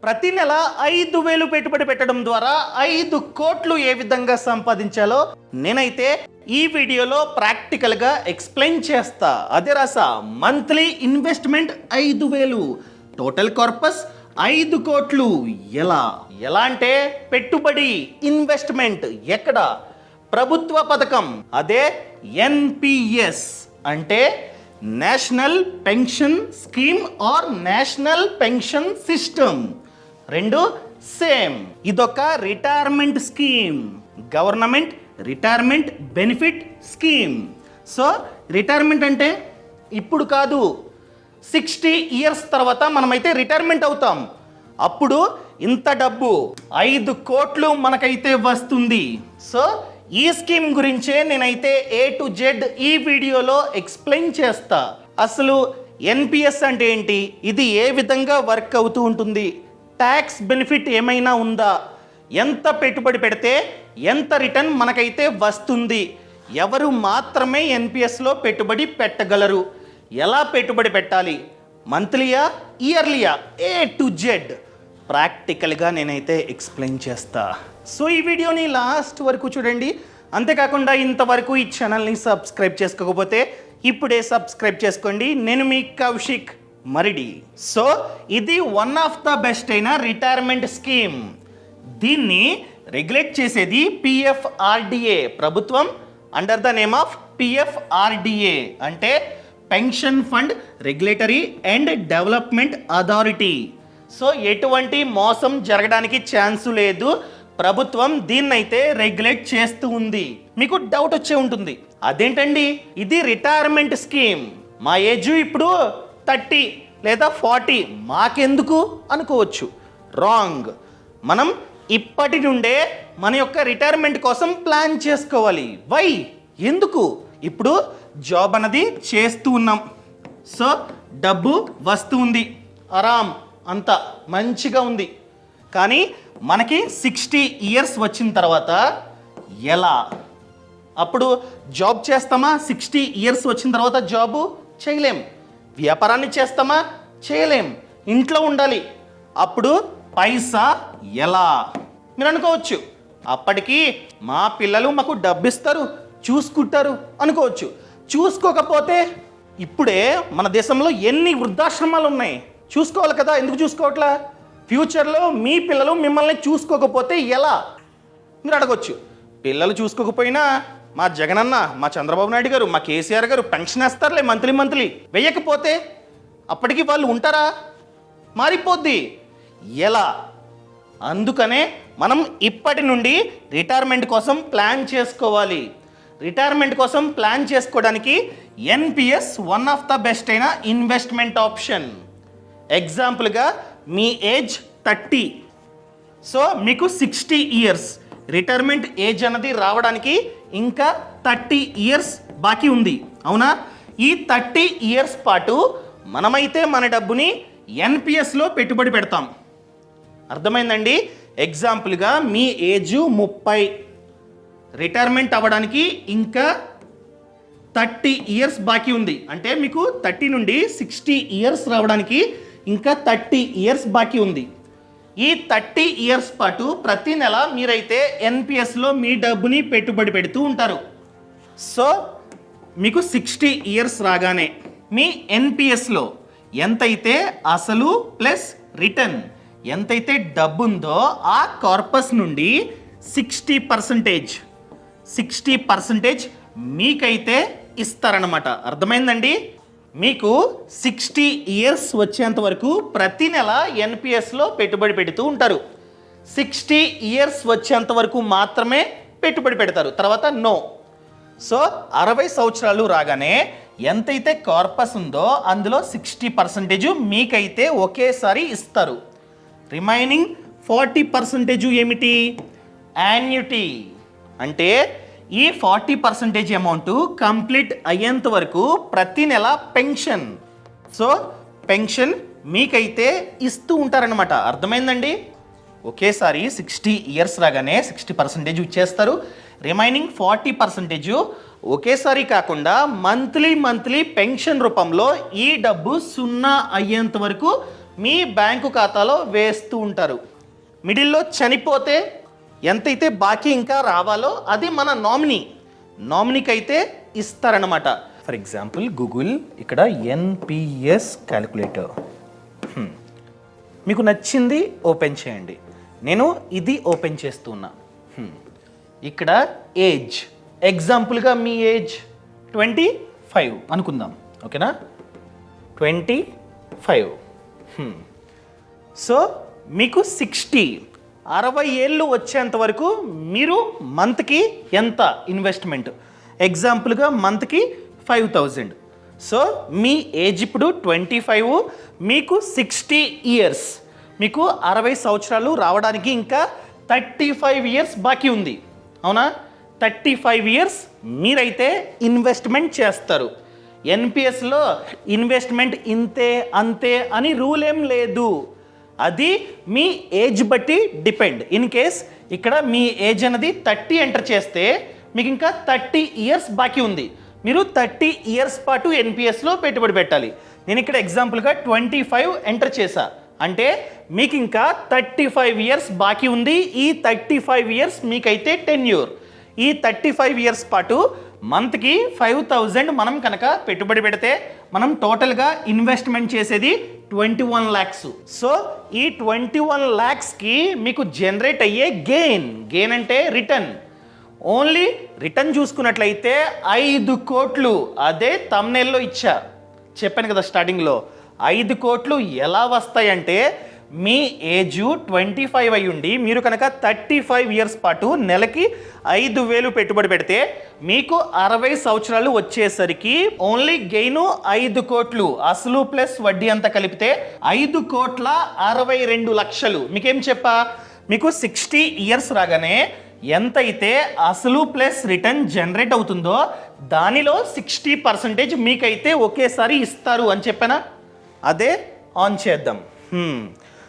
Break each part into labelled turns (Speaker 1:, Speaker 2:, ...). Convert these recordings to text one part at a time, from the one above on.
Speaker 1: ప్రతి నెల 5,000 పెట్టుబడి పెట్టడం ద్వారా 5 కోట్లు ఏ విధంగా సంపాదించాలో నేనైతే ఈ వీడియోలో ప్రాక్టికల్గా ఎక్స్ప్లెయిన్ చేస్తా. అదే రాసా మంత్లీ ఇన్వెస్ట్మెంట్ 5,000, టోటల్ కార్పస్ 5 కోట్లు. ఎలా అంటే పెట్టుబడి ఇన్వెస్ట్మెంట్ ఎక్కడ? ప్రభుత్వ పథకం, అదే ఎన్పిఎస్ అంటే national pension scheme or national pension system. రెండు సేమ్. ఇదొక retirement scheme, government retirement benefit scheme. So retirement అంటే ఇప్పుడు కాదు, 60 ఇయర్స్ తర్వాత మనమైతే రిటైర్మెంట్ అవుతాం. అప్పుడు ఇంత డబ్బు 5 కోట్లు మనకైతే వస్తుంది. సో ఈ స్కీమ్ గురించే నేనైతే A to Z ఈ వీడియోలో ఎక్స్ప్లెయిన్ చేస్తా. అసలు ఎన్పిఎస్ అంటే ఏంటి, ఇది ఏ విధంగా వర్క్ అవుతూ ఉంటుంది, ట్యాక్స్ బెనిఫిట్ ఏమైనా ఉందా, ఎంత పెట్టుబడి పెడితే ఎంత రిటర్న్ మనకైతే వస్తుంది, ఎవరు మాత్రమే ఎన్పిఎస్లో పెట్టుబడి పెట్టగలరు, ఎలా పెట్టుబడి పెట్టాలి, మంత్లీయా ఇయర్లీయా, A to Z ప్రాక్టికల్గా నేనైతే ఎక్స్ప్లెయిన్ చేస్తా. సో ఈ వీడియోని లాస్ట్ వరకు చూడండి. అంతేకాకుండా ఇంతవరకు ఈ ఛానల్ని సబ్స్క్రైబ్ చేసుకోకపోతే ఇప్పుడే సబ్స్క్రైబ్ చేసుకోండి. నేను మీ కౌశిక్ మరిడి. సో ఇది వన్ ఆఫ్ ద బెస్ట్ అయిన రిటైర్మెంట్ స్కీమ్. దీన్ని రెగ్యులేట్ చేసేది పిఎఫ్ఆర్డిఏ ప్రభుత్వం, under the name of PFRDA అంటే pension fund regulatory and development authority. So ఎటువంటి మోసం జరగడానికి ఛాన్స్ లేదు. ప్రభుత్వం దీన్నైతే రెగ్యులేట్ చేస్తూ ఉంది. మీకు డౌట్ వచ్చే ఉంటుంది, అదేంటండి ఇది రిటైర్మెంట్ స్కీమ్, మా ఏజ్ ఇప్పుడు 30 లేదా 40, మాకెందుకు అనుకోవచ్చు. రాంగ్. మనం ఇప్పటి నుండే మన యొక్క రిటైర్మెంట్ కోసం ప్లాన్ చేసుకోవాలి. వై? ఎందుకు? ఇప్పుడు జాబ్ అన్నది చేస్తూ ఉన్నాం, సో డబ్బు వస్తూ ఉంది, ఆరామ్ అంతా మంచిగా ఉంది. కానీ మనకి 60 ఇయర్స్ వచ్చిన తర్వాత ఎలా? అప్పుడు జాబ్ చేస్తామా? 60 ఇయర్స్ వచ్చిన తర్వాత జాబు చేయలేం. వ్యాపారాన్ని చేస్తామా? చేయలేం. ఇంట్లో ఉండాలి. అప్పుడు పైసా ఎలా? మీరు అనుకోవచ్చు, అప్పటికి మా పిల్లలు మాకు డబ్బు ఇస్తారు, చూసుకుంటారు అనుకోవచ్చు. చూసుకోకపోతే ఇప్పుడే మన దేశంలో ఎన్ని వృద్ధాశ్రమాలు ఉన్నాయి, చూసుకోవాలి కదా, ఎందుకు చూసుకోవట్లా? ఫ్యూచర్లో మీ పిల్లలు మిమ్మల్ని చూసుకోకపోతే ఎలా? మీరు అడగొచ్చు. పిల్లలు చూసుకోకపోయినా మా జగనన్న, మా చంద్రబాబు నాయుడు గారు, మా కేసీఆర్ గారు పెన్షన్ వేస్తారులే మంత్లీ వెయ్యకపోతే అప్పటికి వాళ్ళు ఉంటారా? మారిపోద్ది. ఎలా? అందుకనే మనం ఇప్పటి నుండి రిటైర్మెంట్ కోసం ప్లాన్ చేసుకోవాలి. రిటైర్మెంట్ కోసం ప్లాన్ చేసుకోవడానికి NPS one of the best అయిన ఇన్వెస్ట్మెంట్ ఆప్షన్. ఎగ్జాంపుల్గా మీ ఏజ్ 30, సో మీకు 60 ఇయర్స్ రిటైర్మెంట్ ఏజ్ అన్నది రావడానికి ఇంకా 30 ఇయర్స్ బాకీ ఉంది, అవునా? ఈ 30 ఇయర్స్ పాటు మనమైతే మన డబ్బుని ఎన్పిఎస్లో పెట్టుబడి పెడతాం. అర్థమైందండి? ఎగ్జాంపుల్గా మీ ఏజ్ 30, రిటైర్మెంట్ అవ్వడానికి ఇంకా 30 ఇయర్స్ బాకీ ఉంది. అంటే మీకు 30 నుండి 60 ఇయర్స్ రావడానికి ఇంకా 30 ఇయర్స్ బాకీ ఉంది. ఈ 30 ఇయర్స్ పాటు ప్రతి నెల మీరైతే ఎన్పిఎస్లో మీ డబ్బుని పెట్టుబడి పెడుతూ ఉంటారు. సో మీకు 60 ఇయర్స్ రాగానే మీ ఎన్పిఎస్లో ఎంతైతే అసలు ప్లస్ రిటర్న్ ఎంతైతే డబ్బు ఉందో ఆ కార్పస్ నుండి 60% మీకైతే ఇస్తారనమాట. అర్థమైందండి? మీకు 60 ఇయర్స్ వచ్చేంత వరకు ప్రతి నెల ఎన్పిఎస్లో పెట్టుబడి పెడుతూ ఉంటారు. 60 ఇయర్స్ వచ్చేంత వరకు మాత్రమే పెట్టుబడి పెడతారు, తర్వాత నో. సో 60 సంవత్సరాలు రాగానే ఎంతైతే కార్పస్ ఉందో అందులో 60% మీకైతే ఒకేసారి ఇస్తారు. రిమైనింగ్ 40% ఏమిటి? యాన్యుటీ. అంటే ఈ 40% అమౌంట్ కంప్లీట్ అయ్యేంత వరకు ప్రతి నెల పెన్షన్. సో పెన్షన్ మీకైతే ఇస్తూ ఉంటారనమాట. అర్థమైందండి? ఒకేసారి 60 ఇయర్స్ రాగానే 60% ఇచ్చేస్తారు. రిమైనింగ్ 40% ఒకేసారి కాకుండా మంత్లీ పెన్షన్ రూపంలో ఈ డబ్బు 0 అయ్యేంత వరకు మీ బ్యాంకు ఖాతాలో వేస్తూ ఉంటారు. మిడిల్లో చనిపోతే ఎంతైతే బాకీ ఇంకా రావాలో అది మన నామినీకి అయితే ఇస్తారనమాట. ఫర్ ఎగ్జాంపుల్ గూగుల్ ఇక్కడ ఎన్పిఎస్ క్యాలిక్యులేటర్, మీకు నచ్చింది ఓపెన్ చేయండి. నేను ఇది ఓపెన్ చేస్తున్నా. ఇక్కడ ఏజ్, ఎగ్జాంపుల్గా మీ ఏజ్ 25 అనుకుందాం, ఓకేనా? 25. సో మీకు 60 ఏళ్ళు వచ్చేంత వరకు మీరు మంత్కి ఎంత ఇన్వెస్ట్మెంట్, ఎగ్జాంపుల్గా మంత్కి 5000. సో మీ ఏజ్ ఇప్పుడు 25, మీకు 60 ఇయర్స్, మీకు 60 సంవత్సరాలు రావడానికి ఇంకా 35 ఇయర్స్ బాకీ ఉంది, అవునా? 35 ఇయర్స్ మీరైతే ఇన్వెస్ట్మెంట్ చేస్తారు. ఎన్పిఎస్లో ఇన్వెస్ట్మెంట్ ఇంతే అంతే అని రూల్ ఏం లేదు, అది మీ ఏజ్ బట్టి డిపెండ్. ఇన్ కేస్ ఇక్కడ మీ ఏజ్ అనేది 30 ఎంటర్ చేస్తే మీకు ఇంకా 30 ఇయర్స్ బాకీ ఉంది, మీరు 30 ఇయర్స్ పాటు ఎన్పిఎస్లో పెట్టుబడి పెట్టాలి. నేను ఇక్కడ ఎగ్జాంపుల్గా 25 ఎంటర్ చేశా అంటే మీకు ఇంకా 35 ఇయర్స్ బాకీ ఉంది. ఈ 35 ఇయర్స్ మీకైతే టెన్యూర్. ఈ 35 ఇయర్స్ పాటు మంత్కి 5000 మనం కనుక పెట్టుబడి పెడితే మనం టోటల్గా ఇన్వెస్ట్మెంట్ చేసేది 21 lakhs. సో ఈ 21 lakhsకి మీకు జనరేట్ అయ్యే గెయిన్ అంటే రిటర్న్, ఓన్లీ రిటర్న్ చూసుకున్నట్లయితే 5 కోట్లు. అదే థంబ్నెయిల్లో ఇచ్చా, చెప్పాను కదా స్టార్టింగ్లో. 5 కోట్లు ఎలా వస్తాయంటే మీ ఏజ్ 25 అయి ఉండి మీరు కనుక 35 ఇయర్స్ పాటు నెలకి 5000 పెట్టుబడి పెడితే మీకు 60 సంవత్సరాలు వచ్చేసరికి ఓన్లీ గెయిన్ 5 కోట్లు, అసలు ప్లస్ వడ్డీ అంతా కలిపితే 5,62 లక్షలు. మీకేం చెప్పా, మీకు 60 ఇయర్స్ రాగానే ఎంతైతే అసలు ప్లస్ రిటర్న్ జనరేట్ అవుతుందో దానిలో 60% మీకైతే ఒకేసారి ఇస్తారు అని చెప్పానా? అదే ఆన్ చేద్దాం.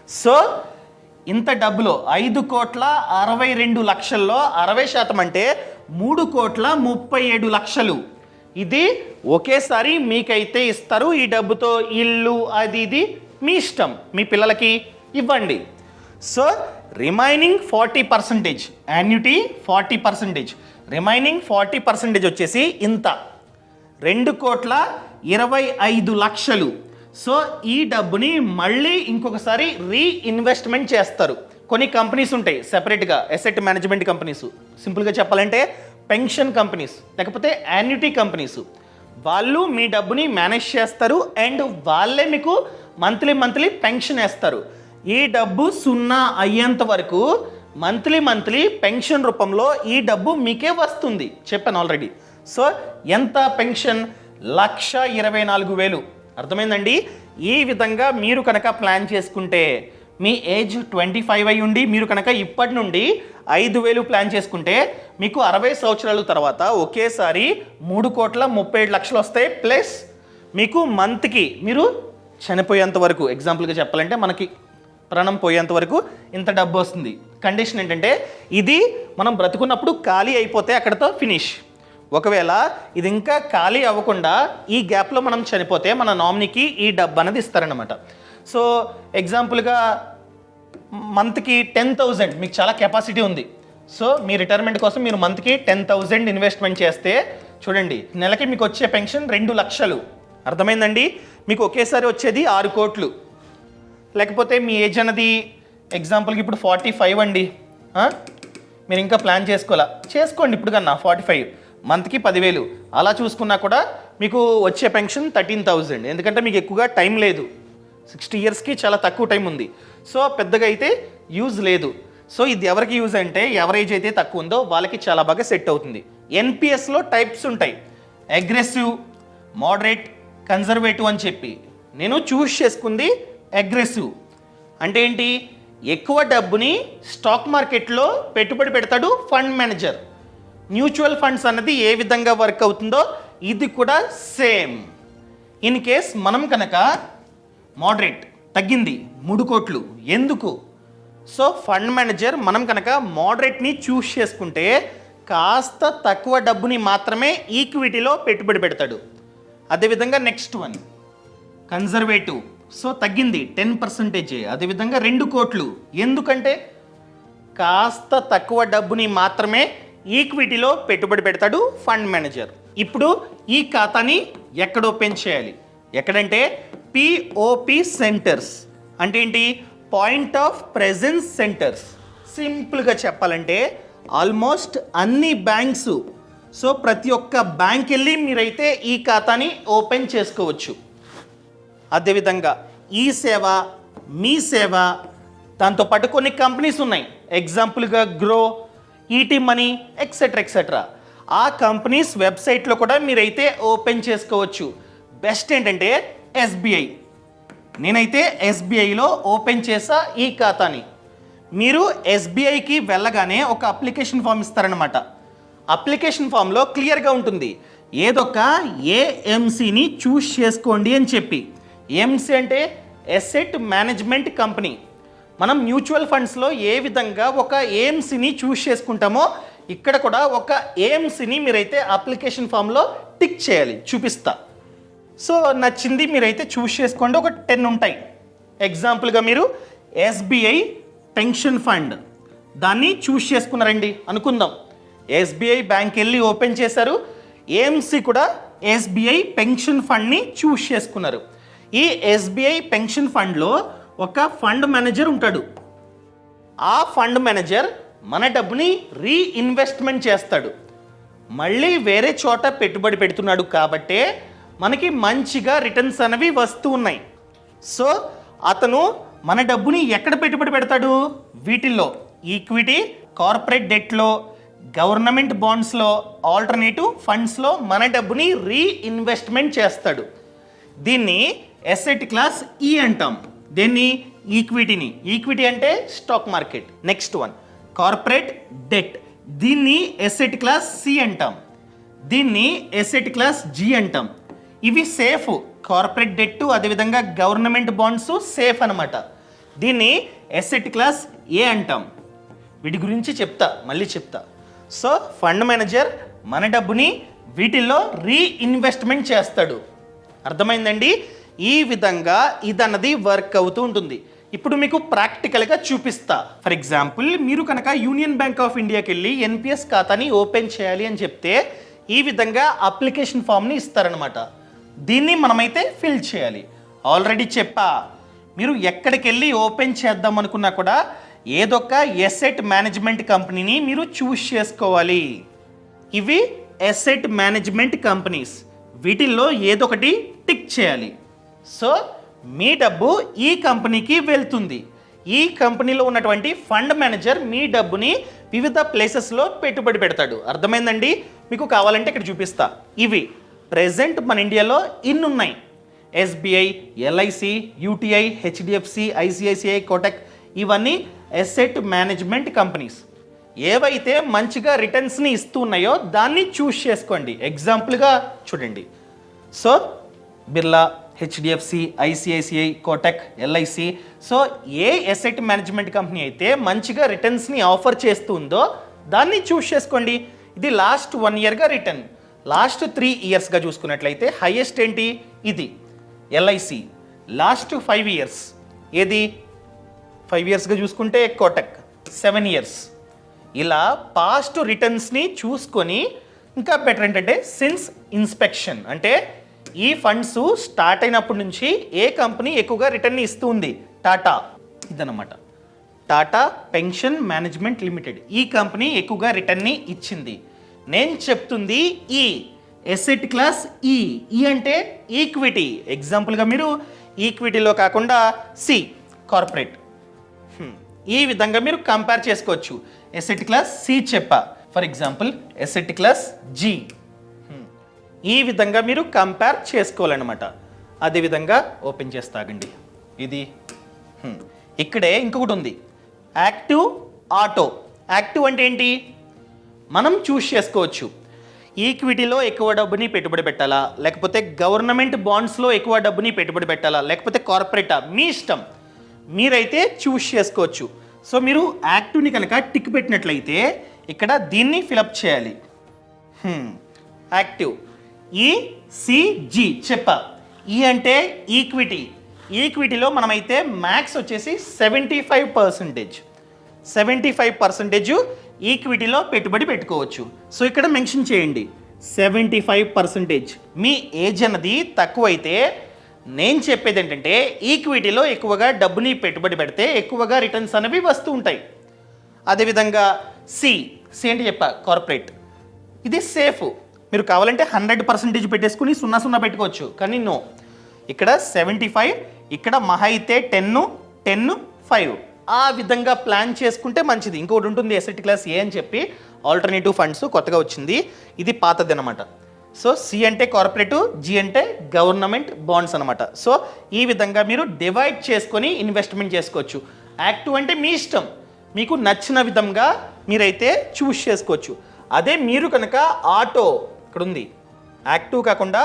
Speaker 1: సో ఇంత డబ్బులో 5,62 లక్షల్లో 60% అంటే 3,37 లక్షలు. ఇది ఒకేసారి మీకైతే ఇస్తారు. ఈ డబ్బుతో ఇల్లు అది ఇది మీ ఇష్టం, మీ పిల్లలకి ఇవ్వండి. సో రిమైనింగ్ 40%, యాన్యుటీ 40%, రిమైనింగ్ 40% వచ్చేసి ఇంత 2,25 లక్షలు. సో ఈ డబ్బుని మళ్ళీ ఇంకొకసారి రీఇన్వెస్ట్మెంట్ చేస్తారు. కొన్ని కంపెనీస్ ఉంటాయి సెపరేట్గా, అసెట్ మేనేజ్మెంట్ కంపెనీస్, సింపుల్గా చెప్పాలంటే పెన్షన్ కంపెనీస్ లేకపోతే యాన్యుటీ కంపెనీస్. వాళ్ళు మీ డబ్బుని మేనేజ్ చేస్తారు అండ్ వాళ్ళే మీకు మంత్లీ పెన్షన్ వేస్తారు. ఈ డబ్బు 0 అయ్యేంత వరకు మంత్లీ పెన్షన్ రూపంలో ఈ డబ్బు మీకే వస్తుంది, చెప్పాను ఆల్రెడీ. సో ఎంత పెన్షన్? 1,24,000. అర్థమైందండి? ఈ విధంగా మీరు కనుక ప్లాన్ చేసుకుంటే మీ ఏజ్ 25 అయి ఉండి మీరు కనుక ఇప్పటి నుండి 5,000 ప్లాన్ చేసుకుంటే మీకు 60 సంవత్సరాల తర్వాత ఒకేసారి 3,37 లక్షలు వస్తాయి. ప్లస్ మీకు మంత్కి మీరు చనిపోయేంత వరకు, ఎగ్జాంపుల్గా చెప్పాలంటే మనకి ప్రాణం పోయేంత వరకు ఇంత డబ్బు వస్తుంది. కండిషన్ ఏంటంటే ఇది మనం బ్రతుకున్నప్పుడు ఖాళీ అయిపోతే అక్కడతో ఫినిష్. ఒకవేళ ఇది ఇంకా ఖాళీ అవ్వకుండా ఈ గ్యాప్లో మనం చనిపోతే మన నామినీకి ఈ డబ్బు అనేది ఇస్తారనమాట. సో ఎగ్జాంపుల్గా మంత్కి 10,000 మీకు చాలా కెపాసిటీ ఉంది. సో మీ రిటైర్మెంట్ కోసం మీరు మంత్కి 10,000 ఇన్వెస్ట్మెంట్ చేస్తే చూడండి నెలకి మీకు వచ్చే పెన్షన్ 2 లక్షలు. అర్థమైందండి? మీకు ఒకేసారి వచ్చేది 6 కోట్లు. లేకపోతే మీ ఏజ్ అన్నది ఎగ్జాంపుల్కి ఇప్పుడు 45 అండి, మీరు ఇంకా ప్లాన్ చేసుకోండి ఇప్పుడు కన్నా 45, మంత్కి 10,000 అలా చూసుకున్నా కూడా మీకు వచ్చే పెన్షన్ 13,000. ఎందుకంటే మీకు ఎక్కువగా టైం లేదు, 60 ఇయర్స్కి చాలా తక్కువ టైం ఉంది. సో పెద్దగా అయితే యూజ్ లేదు. సో ఇది ఎవరికి యూజ్ అంటే ఎవరేజ్ అయితే తక్కువ ఉందో వాళ్ళకి చాలా బాగా సెట్ అవుతుంది. ఎన్పిఎస్లో టైప్స్ ఉంటాయి, అగ్రెసివ్, మోడరేట్, కన్జర్వేటివ్ అని చెప్పి. నేను చూస్ చేసుకుంది అగ్రెసివ్. అంటే ఏంటి? ఎక్కువ డబ్బుని స్టాక్ మార్కెట్లో పెట్టుబడి పెడతాడు ఫండ్ మేనేజర్. మ్యూచువల్ ఫండ్స్ అన్నది ఏ విధంగా వర్క్ అవుతుందో ఇది కూడా సేమ్. ఇన్ కేస్ మనం కనుక మోడరేట్ తగ్గింది 3 కోట్లు ఎందుకు? సో ఫండ్ మేనేజర్ మనం కనుక మోడరేట్ని చూస్ చేసుకుంటే కాస్త తక్కువ డబ్బుని మాత్రమే ఈక్విటీలో పెట్టుబడి పెడతాడు. అదేవిధంగా నెక్స్ట్ వన్ కన్జర్వేటివ్. సో తగ్గింది 10%. అదేవిధంగా 2 కోట్లు. ఎందుకంటే కాస్త తక్కువ డబ్బుని మాత్రమే ఈక్విటీలో పెట్టుబడి పెడతాడు ఫండ్ మేనేజర్. ఇప్పుడు ఈ ఖాతాని ఎక్కడ ఓపెన్ చేయాలి? ఎక్కడంటే పిఓపి సెంటర్స్. అంటే ఏంటి? Point of presence centers. సింపుల్గా చెప్పాలంటే ఆల్మోస్ట్ అన్ని బ్యాంక్స్, సో ప్రతి ఒక్క బ్యాంక్ వెళ్ళి మీరైతే ఈ ఖాతాని ఓపెన్ చేసుకోవచ్చు. అదేవిధంగా ఈ సేవ, మీ సేవ, దాంతోపాటు కొన్ని కంపెనీస్ ఉన్నాయి. ఎగ్జాంపుల్గా గ్రో, ఈటీ మనీ, ఎక్సెట్రా. ఆ కంపెనీస్ వెబ్సైట్లో కూడా మీరైతే ఓపెన్ చేసుకోవచ్చు. బెస్ట్ ఏంటంటే ఎస్బీఐ. నేనైతే ఎస్బీఐలో ఓపెన్ చేసా ఈ ఖాతాని. మీరు ఎస్బీఐకి వెళ్ళగానే ఒక అప్లికేషన్ ఫామ్ ఇస్తారనమాట. అప్లికేషన్ ఫామ్లో క్లియర్గా ఉంటుంది ఏదొక ఏఎంసీని చూస్ చేసుకోండి అని చెప్పి. ఏఎంసీ అంటే ఎసెట్ మేనేజ్మెంట్ కంపెనీ. మనం మ్యూచువల్ ఫండ్స్లో ఏ విధంగా ఒక ఏఎంసీని చూస్ చేసుకుంటామో ఇక్కడ కూడా ఒక ఏఎంసీని మీరైతే అప్లికేషన్ ఫామ్లో టిక్ చేయాలి. చూపిస్తా. సో నచ్చింది మీరైతే చూస్ చేసుకోండి. ఒక 10 ఉంటాయి. ఎగ్జాంపుల్గా మీరు ఎస్బీఐ పెన్షన్ ఫండ్ దాన్ని చూస్ చేసుకున్నారండి అనుకుందాం. ఎస్బీఐ బ్యాంక్ వెళ్ళి ఓపెన్ చేశారు. ఏఎంసీ కూడా ఎస్బీఐ పెన్షన్ ఫండ్ని చూస్ చేసుకున్నారు. ఈ ఎస్బీఐ పెన్షన్ ఫండ్లో ఒక ఫండ్ మేనేజర్ ఉంటాడు. ఆ ఫండ్ మేనేజర్ మన డబ్బుని రీఇన్వెస్ట్మెంట్ చేస్తాడు. మళ్ళీ వేరే చోట పెట్టుబడి పెడుతున్నాడు కాబట్టే మనకి మంచిగా రిటర్న్స్ అనేవి వస్తూ ఉన్నాయి. సో అతను మన డబ్బుని ఎక్కడ పెట్టుబడి పెడతాడు? వీటిల్లో ఈక్విటీ, కార్పొరేట్ డెట్లో, గవర్నమెంట్ బాండ్స్లో, ఆల్టర్నేటివ్ ఫండ్స్లో మన డబ్బుని రీఇన్వెస్ట్మెంట్ చేస్తాడు. దీన్ని ఎసెట్ క్లాస్ ఈ అంటాం. దీన్ని ఈక్విటీని. ఈక్విటీ అంటే stock market. Next one corporate debt. దీన్ని ఎసెట్ క్లాస్ సి అంటాం. దీన్ని ఎసెట్ క్లాస్ జి అంటాం. ఇవి సేఫ్. కార్పొరేట్ డెట్ అదేవిధంగా గవర్నమెంట్ బాండ్స్ సేఫ్ అనమాట. దీన్ని ఎసెట్ క్లాస్ ఏ అంటాం. వీటి గురించి మళ్ళీ చెప్తా. సో ఫండ్ మేనేజర్ మన డబ్బుని వీటిల్లో రీఇన్వెస్ట్మెంట్ చేస్తాడు. అర్థమైందండి? ఈ విధంగా ఇదన్నది వర్క్ అవుతూ ఉంటుంది. ఇప్పుడు మీకు ప్రాక్టికల్గా చూపిస్తా. ఫర్ ఎగ్జాంపుల్ మీరు కనుక యూనియన్ బ్యాంక్ ఆఫ్ ఇండియాకి వెళ్ళి ఎన్పిఎస్ ఖాతాని ఓపెన్ చేయాలి అని చెప్తే ఈ విధంగా అప్లికేషన్ ఫామ్ని ఇస్తారనమాట. దీన్ని మనమైతే ఫిల్ చేయాలి. ఆల్రెడీ చెప్పా, మీరు ఎక్కడికి వెళ్ళి ఓపెన్ చేద్దాం అనుకున్నా కూడా ఏదొక ఎసెట్ మేనేజ్మెంట్ కంపెనీని మీరు చూస్ చేసుకోవాలి. ఇవి ఎసెట్ మేనేజ్మెంట్ కంపెనీస్. వీటిల్లో ఏదొకటి టిక్ చేయాలి. సో మీ డబ్బు ఈ కంపెనీకి వెళ్తుంది. ఈ కంపెనీలో ఉన్నటువంటి ఫండ్ మేనేజర్ మీ డబ్బుని వివిధ ప్లేసెస్లో పెట్టుబడి పెడతాడు. అర్థమైందండి? మీకు కావాలంటే ఇక్కడ చూపిస్తా. ఇవి ప్రెజెంట్ మన ఇండియాలో ఇన్ని ఉన్నాయి. SBI, LIC, UTI, HDFC, ICICI, Kotak. ఇవన్నీ ఎసెట్ మేనేజ్మెంట్ కంపెనీస్. ఏవైతే మంచిగా రిటర్న్స్ని ఇస్తూ ఉన్నాయో దాన్ని చూస్ చేసుకోండి. ఎగ్జాంపుల్గా చూడండి. So Birla, HDFC, ICICI, Kotak, LIC. So ఏ ఎసెట్ మేనేజ్మెంట్ కంపెనీ అయితే మంచిగా రిటర్న్స్ని ఆఫర్ చేస్తుందో దాన్ని చూస్ చేసుకోండి. ఇది లాస్ట్ 1 ఇయర్గా రిటర్న్. లాస్ట్ 3 ఇయర్స్గా చూసుకున్నట్లయితే హైయెస్ట్ ఏంటి? ఇది ఎల్ఐసి. లాస్ట్ 5 ఇయర్స్ ఏది? 5 ఇయర్స్గా చూసుకుంటే కోటక్ 7 ఇయర్స్. ఇలా పాస్ట్ రిటర్న్స్ని చూసుకొని ఇంకా బెటర్ ఏంటంటే సిన్స్ ఇన్స్పెక్షన్, అంటే ఈ ఫండ్స్ స్టార్ట్ అయినప్పటి నుంచి ఏ కంపెనీ ఎక్కువగా రిటర్న్ ఇస్తూ ఉంది? టాటా. ఇదన్నమాట టాటా పెన్షన్ మేనేజ్మెంట్ లిమిటెడ్. ఈ కంపెనీ ఎక్కువగా రిటర్న్ని ఇచ్చింది. నేను చెప్తుంది ఈ ఎసెట్ క్లాస్ ఈ. ఈ అంటే ఈక్విటీ. ఎగ్జాంపుల్గా మీరు ఈక్విటీలో కాకుండా సి కార్పొరేట్. ఈ విధంగా మీరు కంపేర్ చేసుకోవచ్చు. ఎసెట్ క్లాస్ సి చెప్పా. For example asset class G. ఈ విధంగా మీరు కంపేర్ చేసుకోవాలన్నమాట. అదేవిధంగా ఓపెన్ చేస్తాగండి. ఇది ఇక్కడే ఇంకొకటి ఉంది, యాక్టివ్ ఆటో. యాక్టివ్ అంటే ఏంటి? మనం చూస్ చేసుకోవచ్చు. ఈక్విటీలో ఎక్కువ డబ్బుని పెట్టుబడి పెట్టాలా, లేకపోతే గవర్నమెంట్ బాండ్స్లో ఎక్కువ డబ్బుని పెట్టుబడి పెట్టాలా, లేకపోతే కార్పొరేటా, మీ ఇష్టం. మీరైతే చూస్ చేసుకోవచ్చు. సో మీరు యాక్టివ్ని కనుక టిక్ పెట్టినట్లయితే ఇక్కడ దీన్ని ఫిలప్ చేయాలి. యాక్టివ్ ఈసిజి చెప్పా. ఈ అంటే ఈక్విటీ, ఈక్విటీలో మనమైతే మ్యాక్స్ వచ్చేసి 75% ఈక్విటీలో పెట్టుబడి పెట్టుకోవచ్చు. సో ఇక్కడ మెన్షన్ చేయండి 75%. మీ ఏజ్ అన్నది తక్కువైతే నేను చెప్పేది ఏంటంటే ఈక్విటీలో ఎక్కువగా డబ్బుని పెట్టుబడి పెడితే ఎక్కువగా రిటర్న్స్ అనేవి వస్తూ ఉంటాయి. అదేవిధంగా సి అంటే కార్పొరేట్, ఇది సేఫ్. మీరు కావాలంటే 100% పెట్టేసుకుని 0 పెట్టుకోవచ్చు. కానీ నో, ఇక్కడ 75, ఇక్కడ మహా అయితే 10, 5 ఆ విధంగా ప్లాన్ చేసుకుంటే మంచిది. ఇంకోటి ఉంటుంది ఎసెట్ క్లాస్ ఏ అని చెప్పి ఆల్టర్నేటివ్ ఫండ్స్ కొత్తగా వచ్చింది, ఇది పాతది అనమాట. సో సి అంటే కార్పొరేటివ్, జి అంటే గవర్నమెంట్ బాండ్స్ అనమాట. సో ఈ విధంగా మీరు డివైడ్ చేసుకొని ఇన్వెస్ట్మెంట్ చేసుకోవచ్చు. యాక్టివ్ అంటే మీ ఇష్టం, మీకు నచ్చిన విధంగా మీరైతే చూస్ చేసుకోవచ్చు. అదే మీరు కనుక ఆటో, ఇక్కడ ఉంది యాక్టివ్ కాకుండా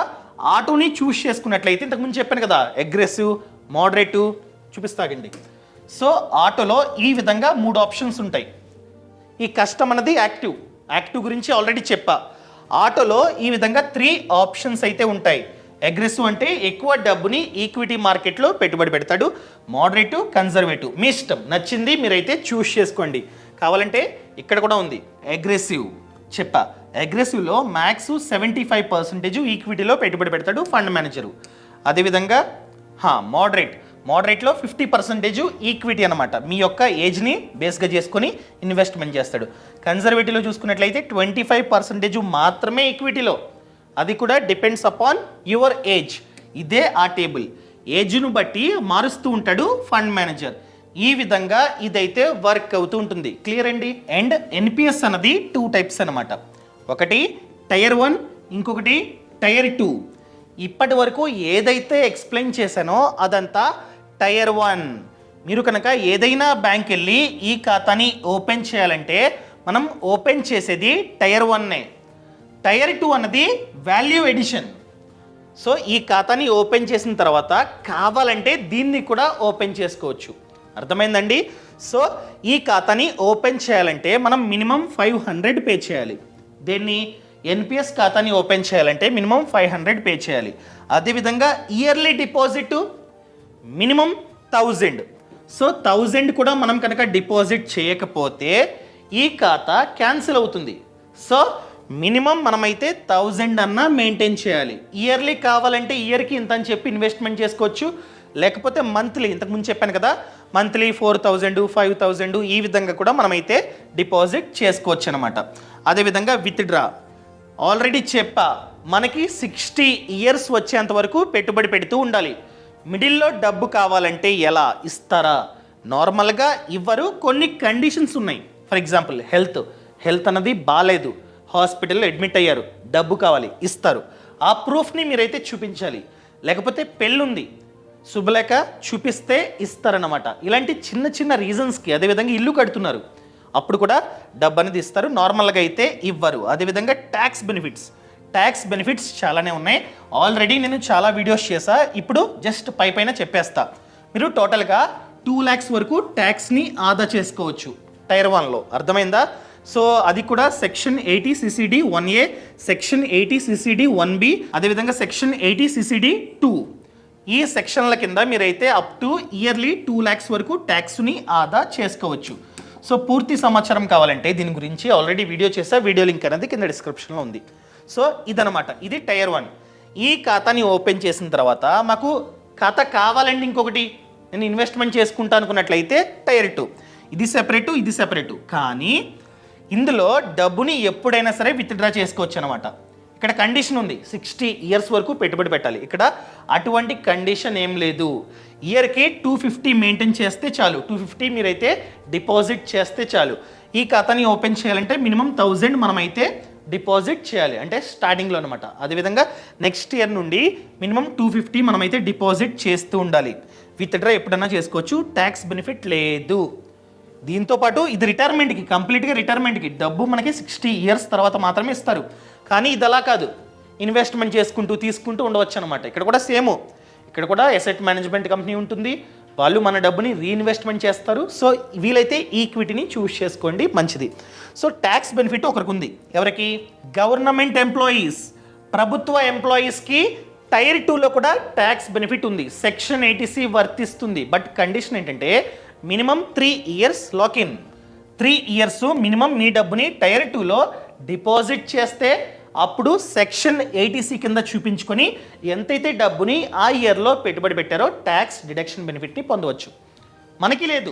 Speaker 1: ఆటోని చూస్ చేసుకున్నట్లయితే ఇంతకుముందు చెప్పాను కదా, అగ్రెసివ్, మోడరేటివ్ చూపిస్తాగండి. సో ఆటోలో ఈ విధంగా 3 ఆప్షన్స్ ఉంటాయి. ఈ కస్టమ్ అన్నది యాక్టివ్ గురించి ఆల్రెడీ చెప్పా. ఆటోలో ఈ విధంగా 3 ఆప్షన్స్ అయితే ఉంటాయి. అగ్రెసివ్ అంటే ఎక్కువ డబ్బుని ఈక్విటీ మార్కెట్లో పెట్టుబడి పెడతాడు. మోడరేటివ్, కన్జర్వేటివ్ మీ ఇష్టం, నచ్చింది మీరైతే చూస్ చేసుకోండి. కావాలంటే ఇక్కడ కూడా ఉంది అగ్రెసివ్ చెప్పా. అగ్రెసివ్లో మ్యాక్స్ 75% ఈక్విటీలో పెట్టుబడి పెడతాడు ఫండ్ మేనేజరు. అదేవిధంగా మోడరేట్లో 50% ఈక్విటీ అనమాట, మీ యొక్క ఏజ్ని బేస్గా చేసుకొని ఇన్వెస్ట్మెంట్ చేస్తాడు. కన్జర్వేటివ్లో చూసుకున్నట్లయితే 25% మాత్రమే ఈక్విటీలో, అది కూడా డిపెండ్స్ అపాన్ యువర్ ఏజ్. ఇదే ఆ టేబుల్, ఏజ్ను బట్టి మారుస్తూ ఉంటాడు ఫండ్ మేనేజర్. ఈ విధంగా ఇదైతే వర్క్ అవుతూ ఉంటుంది. క్లియర్ అండి. అండ్ ఎన్పిఎస్ అన్నది 2 టైప్స్ అనమాట. ఒకటి టైర్ 1, ఇంకొకటి టైర్ 2. ఇప్పటి వరకు ఏదైతే ఎక్స్ప్లెయిన్ చేశానో అదంతా టైర్ 1. మీరు కనుక ఏదైనా బ్యాంక్ వెళ్ళి ఈ ఖాతాని ఓపెన్ చేయాలంటే మనం ఓపెన్ చేసేది టైర్ 1నే. టైర్ 2 అన్నది వాల్యూ ఎడిషన్. సో ఈ ఖాతాని ఓపెన్ చేసిన తర్వాత కావాలంటే దీన్ని కూడా ఓపెన్ చేసుకోవచ్చు. అర్థమైందండి. సో ఈ ఖాతాని ఓపెన్ చేయాలంటే మనం మినిమం 500 పే చేయాలి. దీన్ని ఎన్పిఎస్ ఖాతాని ఓపెన్ చేయాలంటే మినిమం 500 పే చేయాలి. అదేవిధంగా ఇయర్లీ డిపాజిట్ మినిమం 1000. సో 1000 కూడా మనం కనుక డిపాజిట్ చేయకపోతే ఈ ఖాతా క్యాన్సిల్ అవుతుంది. సో మినిమం మనమైతే 1000 అన్నా మెయింటైన్ చేయాలి. ఇయర్లీ కావాలంటే ఇయర్కి ఇంత అని చెప్పి ఇన్వెస్ట్మెంట్ చేసుకోవచ్చు. లేకపోతే మంత్లీ, ఇంతకుముందు చెప్పాను కదా, మంత్లీ 4000, 5000 ఈ విధంగా కూడా మనమైతే డిపాజిట్ చేసుకోవచ్చు అనమాట. అదేవిధంగా విత్డ్రా ఆల్రెడీ చెప్పా, మనకి 60 ఇయర్స్ వచ్చేంత వరకు పెట్టుబడి పెడుతూ ఉండాలి. మిడిల్లో డబ్బు కావాలంటే ఎలా ఇస్తారా? నార్మల్గా ఇవ్వరు, కొన్ని కండిషన్స్ ఉన్నాయి. ఫర్ ఎగ్జాంపుల్ హెల్త్ అన్నది బాగాలేదు, హాస్పిటల్లో అడ్మిట్ అయ్యారు, డబ్బు కావాలి, ఇస్తారు. ఆ ప్రూఫ్ని మీరైతే చూపించాలి. లేకపోతే పెళ్ళుంది, శుభలేఖ చూపిస్తే ఇస్తారన్నమాట. ఇలాంటి చిన్న చిన్న రీజన్స్కి, అదేవిధంగా ఇల్లు కడుతున్నారు, అప్పుడు కూడా డబ్బు అనేది ఇస్తారు. నార్మల్గా అయితే ఇవ్వరు. అదేవిధంగా ట్యాక్స్ బెనిఫిట్స్ చాలానే ఉన్నాయి. ఆల్రెడీ నేను చాలా వీడియోస్ చేశా, ఇప్పుడు జస్ట్ పైన చెప్పేస్తా. మీరు టోటల్గా 2 lakhs వరకు ట్యాక్స్ని ఆదా చేసుకోవచ్చు టైర్ 1లో. అర్థమైందా? సో అది కూడా section 80 CCD 1A, section 80 CCD 1B, అదేవిధంగా సెక్షన్ 80 CCD 2. ఈ సెక్షన్ల కింద మీరైతే అప్ టు ఇయర్లీ 2 lakhs వరకు ట్యాక్స్ని ఆదా చేసుకోవచ్చు. సో పూర్తి సమాచారం కావాలంటే దీని గురించి ఆల్రెడీ వీడియో చేసా, వీడియో లింక్ అనేది కింద డిస్క్రిప్షన్లో ఉంది. సో ఇదనమాట, ఇది టైర్ 1. ఈ ఖాతాని ఓపెన్ చేసిన తర్వాత మాకు ఖాతా కావాలండి ఇంకొకటి నేను ఇన్వెస్ట్మెంట్ చేసుకుంటా అనుకున్నట్లయితే టైర్ 2. ఇది సెపరేటు, కానీ ఇందులో డబ్బుని ఎప్పుడైనా సరే విత్డ్రా చేసుకోవచ్చు అనమాట. ఇక్కడ కండిషన్ ఉంది, 60 ఇయర్స్ వరకు పెట్టుబడి పెట్టాలి. ఇక్కడ అటువంటి కండిషన్ ఏం లేదు. ఇయర్కి 250 మెయింటైన్ చేస్తే చాలు, 250 మీరైతే డిపాజిట్ చేస్తే చాలు. ఈ ఖాతాని ఓపెన్ చేయాలంటే మినిమం 1000 మనమైతే డిపాజిట్ చేయాలి, అంటే స్టార్టింగ్లో అనమాట. అదేవిధంగా నెక్స్ట్ ఇయర్ నుండి మినిమం 250 మనమైతే డిపాజిట్ చేస్తూ ఉండాలి. విత్డ్రా ఎప్పుడన్నా చేసుకోవచ్చు, ట్యాక్స్ బెనిఫిట్ లేదు. దీంతోపాటు ఇది రిటైర్మెంట్కి, కంప్లీట్గా రిటైర్మెంట్కి డబ్బు మనకి 60 ఇయర్స్ తర్వాత మాత్రమే ఇస్తారు. కానీ ఇది అలా కాదు, ఇన్వెస్ట్మెంట్ చేసుకుంటూ తీసుకుంటూ ఉండవచ్చు అనమాట. ఇక్కడ కూడా సేమ్, ఇక్కడ కూడా అసెట్ మేనేజ్మెంట్ కంపెనీ ఉంటుంది, వాళ్ళు మన డబ్బుని రీఇన్వెస్ట్మెంట్ చేస్తారు. సో వీలైతే ఈక్విటీని చూస్ చేసుకోండి, మంచిది. సో ట్యాక్స్ బెనిఫిట్ ఒకరికి ఉంది, ఎవరికి? గవర్నమెంట్ ఎంప్లాయీస్, ప్రభుత్వ ఎంప్లాయీస్కి టైర్ 2లో కూడా ట్యాక్స్ బెనిఫిట్ ఉంది, సెక్షన్ 80C వర్తిస్తుంది. బట్ కండిషన్ ఏంటంటే minimum 3 years lock in. 3 years minimum మీ డబ్బుని టైర్ 2లో డిపాజిట్ చేస్తే అప్పుడు సెక్షన్ 80C కింద చూపించుకొని ఎంతైతే డబ్బుని ఆ ఇయర్లో పెట్టుబడి పెట్టారో ట్యాక్స్ డిడక్షన్ బెనిఫిట్ని పొందవచ్చు. మనకి లేదు,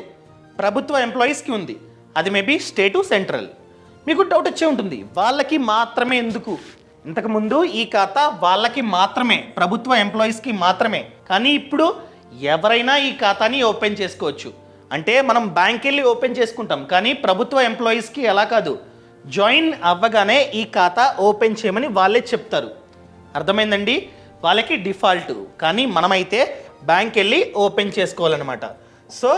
Speaker 1: ప్రభుత్వ ఎంప్లాయీస్కి ఉంది. అది మేబీ స్టేటు సెంట్రల్. మీకు డౌట్ వచ్చే ఉంటుంది, వాళ్ళకి మాత్రమే ఎందుకు? ఇంతకుముందు ఈ ఖాతా వాళ్ళకి మాత్రమే, ప్రభుత్వ ఎంప్లాయీస్కి మాత్రమే. కానీ ఇప్పుడు ఎవరైనా ఈ ఖాతాని ఓపెన్ చేసుకోవచ్చు. అంటే మనం బ్యాంక్ వెళ్ళి ఓపెన్ చేసుకుంటాం, కానీ ప్రభుత్వ ఎంప్లాయీస్కి అలా కాదు. జాయిన్ అవ్వగానే ఈ ఖాతా ఓపెన్ చేయమని వాళ్ళే చెప్తారు. అర్థమైందండి? వాళ్ళకి డిఫాల్ట్, కానీ మనమైతే బ్యాంక్ వెళ్ళి ఓపెన్ చేసుకోవాలన్నమాట. సో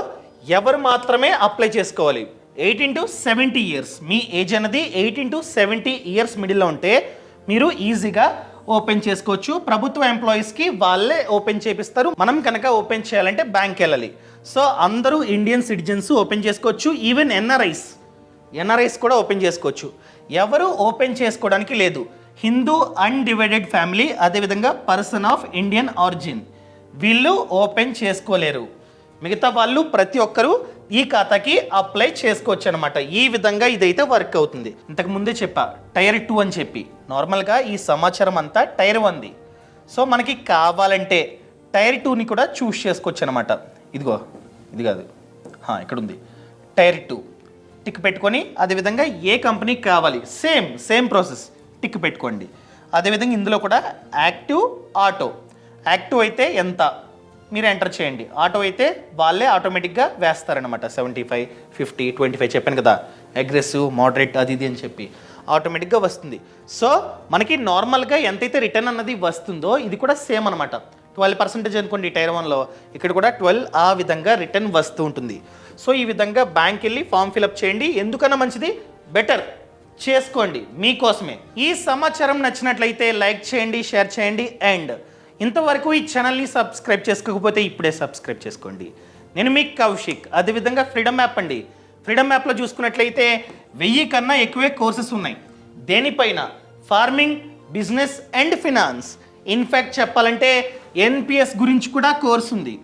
Speaker 1: ఎవరు మాత్రమే అప్లై చేసుకోవాలి? 18 to 70 ఇయర్స్. మీ ఏజ్ అనేది 18 to 70 ఇయర్స్ మిడిల్లో ఉంటే మీరు ఈజీగా ఓపెన్ చేసుకోవచ్చు. ప్రభుత్వ ఎంప్లాయీస్కి వాళ్ళే ఓపెన్ చేపిస్తారు. మనం కనుక ఓపెన్ చేయాలంటే బ్యాంక్ వెళ్ళాలి. సో అందరూ ఇండియన్ సిటిజన్స్ ఓపెన్ చేసుకోవచ్చు. ఈవెన్ ఎన్ఆర్ఐస్ కూడా ఓపెన్ చేసుకోవచ్చు. ఎవరు ఓపెన్ చేసుకోవడానికి లేదు? హిందూ అన్డివైడెడ్ ఫ్యామిలీ, అదేవిధంగా పర్సన్ ఆఫ్ ఇండియన్ ఆరిజిన్, వీళ్ళు ఓపెన్ చేసుకోలేరు. మిగతా వాళ్ళు ప్రతి ఒక్కరూ ఈ ఖాతాకి అప్లై చేసుకోవచ్చు అనమాట. ఈ విధంగా ఇదైతే వర్క్ అవుతుంది. ఇంతకు ముందే చెప్పా టైర్ 2 అని చెప్పి. నార్మల్గా ఈ సమాచారం అంతా టైర్ 1ది. సో మనకి కావాలంటే టైర్ 2ని కూడా చూస్ చేసుకోవచ్చు అనమాట. ఇదిగో, ఇది కాదు, ఇక్కడ ఉంది టైర్ 2. టిక్ పెట్టుకొని అదేవిధంగా ఏ కంపెనీకి కావాలి సేమ్ ప్రాసెస్ టిక్ పెట్టుకోండి. అదేవిధంగా ఇందులో కూడా యాక్టివ్, యాక్టివ్ అయితే ఎంత మీరు ఎంటర్ చేయండి. ఆటో అయితే వాళ్ళే ఆటోమేటిక్గా వేస్తారనమాట. 75, 50, 25 చెప్పాను కదా, అగ్రెసివ్, మోడరేట్, అది ఇది అని చెప్పి ఆటోమేటిక్గా వస్తుంది. సో మనకి నార్మల్గా ఎంతైతే రిటర్న్ అన్నది వస్తుందో ఇది కూడా సేమ్ అనమాట. 12% అనుకోండి టైర్ 1లో, ఇక్కడ కూడా 12 ఆ విధంగా రిటర్న్ వస్తూ ఉంటుంది. సో ఈ విధంగా బ్యాంక్ వెళ్ళి ఫామ్ ఫిలప్ చేయండి. ఎందుకన్నా మంచిది, బెటర్ చేసుకోండి మీకోసమే. ఈ సమాచారం నచ్చినట్లయితే లైక్ చేయండి, షేర్ చేయండి. అండ్ ఇంతవరకు ఈ ఛానల్ని సబ్స్క్రైబ్ చేసుకోకపోతే ఇప్పుడే సబ్స్క్రైబ్ చేసుకోండి. నేను మీ కౌశిక్. అదేవిధంగా ఫ్రీడమ్ యాప్ అండి. ఫ్రీడమ్ యాప్లో చూసుకున్నట్లయితే 1000 కన్నా ఎక్కువే కోర్సెస్ ఉన్నాయి. దేనిపైన? Farming, business and finance. In fact చెప్పాలంటే ఎన్పిఎస్ గురించి కూడా కోర్స్ ఉంది.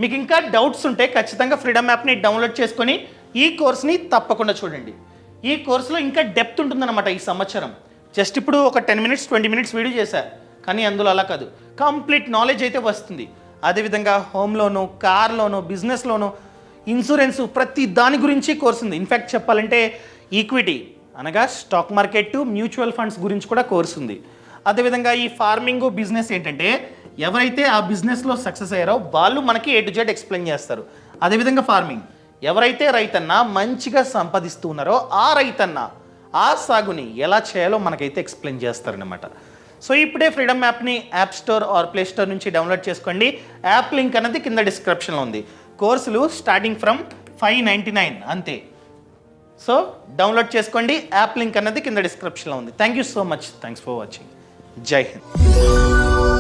Speaker 1: మీకు ఇంకా డౌట్స్ ఉంటే ఖచ్చితంగా ఫ్రీడమ్ యాప్ని డౌన్లోడ్ చేసుకొని ఈ కోర్స్ని తప్పకుండా చూడండి. ఈ కోర్సులో ఇంకా డెప్త్ ఉంటుందన్నమాట. ఈ సంవత్సరం జస్ట్ ఇప్పుడు ఒక 10 minutes 20 minutes వీడియో చేశారు, కానీ అందులో అలా కాదు, కంప్లీట్ నాలెడ్జ్ అయితే వస్తుంది. అదేవిధంగా హోమ్ లోను, కార్ లోను, బిజినెస్ లోను, ఇన్సూరెన్స్, ప్రతి దాని గురించి కోర్స్ ఉంది. ఇన్ఫ్యాక్ట్ చెప్పాలంటే ఈక్విటీ అనగా స్టాక్ మార్కెట్, మ్యూచువల్ ఫండ్స్ గురించి కూడా కోర్స్ ఉంది. అదేవిధంగా ఈ ఫార్మింగ్, బిజినెస్ ఏంటంటే ఎవరైతే ఆ బిజినెస్లో సక్సెస్ అయ్యారో వాళ్ళు మనకి A to Z ఎక్స్ప్లెయిన్ చేస్తారు. అదేవిధంగా ఫార్మింగ్, ఎవరైతే రైతన్న మంచిగా సంపాదిస్తూ ఉన్నారో ఆ రైతన్న ఆ సాగుని ఎలా చేయాలో మనకైతే ఎక్స్ప్లెయిన్ చేస్తారనమాట. సో ఇప్పుడే ఫ్రీడమ్ యాప్ని app store or play store నుంచి డౌన్లోడ్ చేసుకోండి. యాప్ లింక్ అనేది కింద డిస్క్రిప్షన్లో ఉంది. కోర్సులు స్టార్టింగ్ ఫ్రమ్ 599 అంతే. సో డౌన్లోడ్ చేసుకోండి. యాప్ లింక్ అనేది కింద డిస్క్రిప్షన్లో ఉంది. Thank you so much. Thanks for watching. జై హింద్.